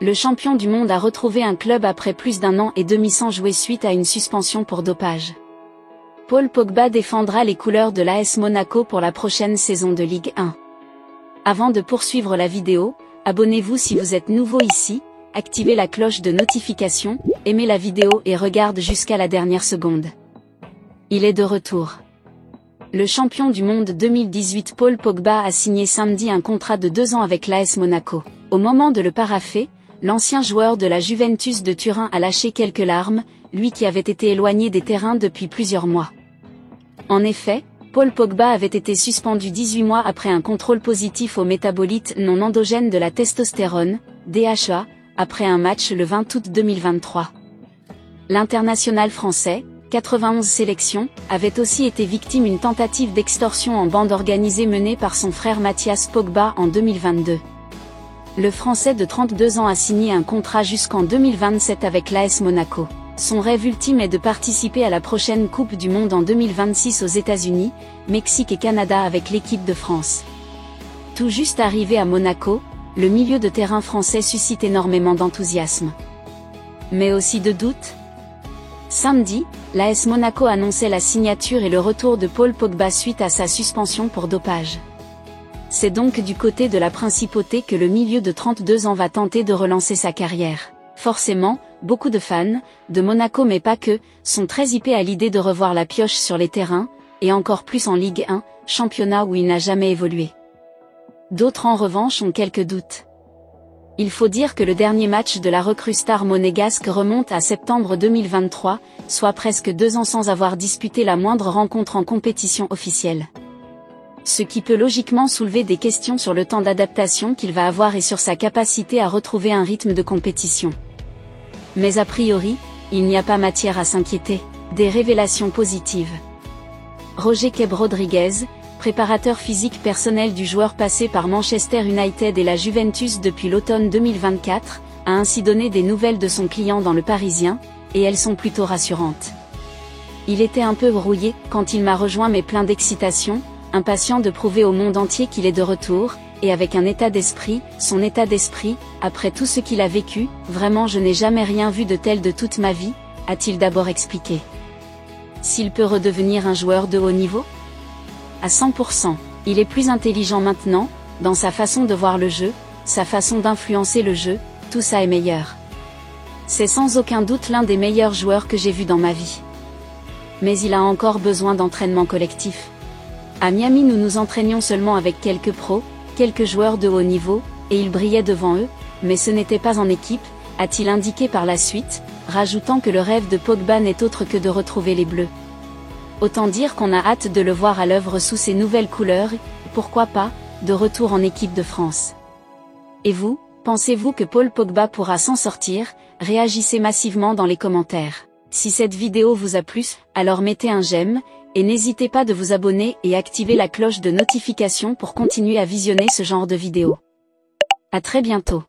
Le champion du monde a retrouvé un club après plus d'un an et demi sans jouer suite à une suspension pour dopage. Paul Pogba défendra les couleurs de l'AS Monaco pour la prochaine saison de Ligue 1. Avant de poursuivre la vidéo, abonnez-vous si vous êtes nouveau ici, activez la cloche de notification, aimez la vidéo et regarde jusqu'à la dernière seconde. Il est de retour. Le champion du monde 2018 Paul Pogba a signé samedi un contrat de 2 ans avec l'AS Monaco. Au moment de le parapher, l'ancien joueur de la Juventus de Turin a lâché quelques larmes, lui qui avait été éloigné des terrains depuis plusieurs mois. En effet, Paul Pogba avait été suspendu 18 mois après un contrôle positif au métabolite non endogène de la testostérone, DHA, après un match le 20 août 2023. L'international français, 91 sélections, avait aussi été victime d'une tentative d'extorsion en bande organisée menée par son frère Mathias Pogba en 2022. Le Français de 32 ans a signé un contrat jusqu'en 2027 avec l'AS Monaco. Son rêve ultime est de participer à la prochaine Coupe du Monde en 2026 aux États-Unis, Mexique et Canada avec l'équipe de France. Tout juste arrivé à Monaco, le milieu de terrain français suscite énormément d'enthousiasme. Mais aussi de doutes. Samedi, l'AS Monaco annonçait la signature et le retour de Paul Pogba suite à sa suspension pour dopage. C'est donc du côté de la principauté que le milieu de 32 ans va tenter de relancer sa carrière. Forcément, beaucoup de fans, de Monaco mais pas que, sont très hypés à l'idée de revoir la pioche sur les terrains, et encore plus en Ligue 1, championnat où il n'a jamais évolué. D'autres en revanche ont quelques doutes. Il faut dire que le dernier match de la recrue star monégasque remonte à septembre 2023, soit presque 2 ans sans avoir disputé la moindre rencontre en compétition officielle. Ce qui peut logiquement soulever des questions sur le temps d'adaptation qu'il va avoir et sur sa capacité à retrouver un rythme de compétition. Mais a priori, il n'y a pas matière à s'inquiéter. Des révélations positives. Roger Keb Rodriguez, préparateur physique personnel du joueur passé par Manchester United et la Juventus depuis l'automne 2024, a ainsi donné des nouvelles de son client dans Le Parisien, et elles sont plutôt rassurantes. Il était un peu rouillé quand il m'a rejoint mais plein d'excitation, impatient de prouver au monde entier qu'il est de retour, et avec un état d'esprit, son état d'esprit, après tout ce qu'il a vécu, vraiment je n'ai jamais rien vu de tel de toute ma vie, a-t-il d'abord expliqué. S'il peut redevenir un joueur de haut niveau ? À 100%, il est plus intelligent maintenant, dans sa façon de voir le jeu, sa façon d'influencer le jeu, tout ça est meilleur. C'est sans aucun doute l'un des meilleurs joueurs que j'ai vu dans ma vie. Mais il a encore besoin d'entraînement collectif. À Miami nous nous entraînions seulement avec quelques pros, quelques joueurs de haut niveau, et il brillait devant eux, mais ce n'était pas en équipe, a-t-il indiqué par la suite, rajoutant que le rêve de Pogba n'est autre que de retrouver les Bleus. Autant dire qu'on a hâte de le voir à l'œuvre sous ses nouvelles couleurs, et, pourquoi pas, de retour en équipe de France. Et vous, pensez-vous que Paul Pogba pourra s'en sortir ? Réagissez massivement dans les commentaires. Si cette vidéo vous a plu, alors mettez un j'aime, et n'hésitez pas de vous abonner et activer la cloche de notification pour continuer à visionner ce genre de vidéos. À très bientôt.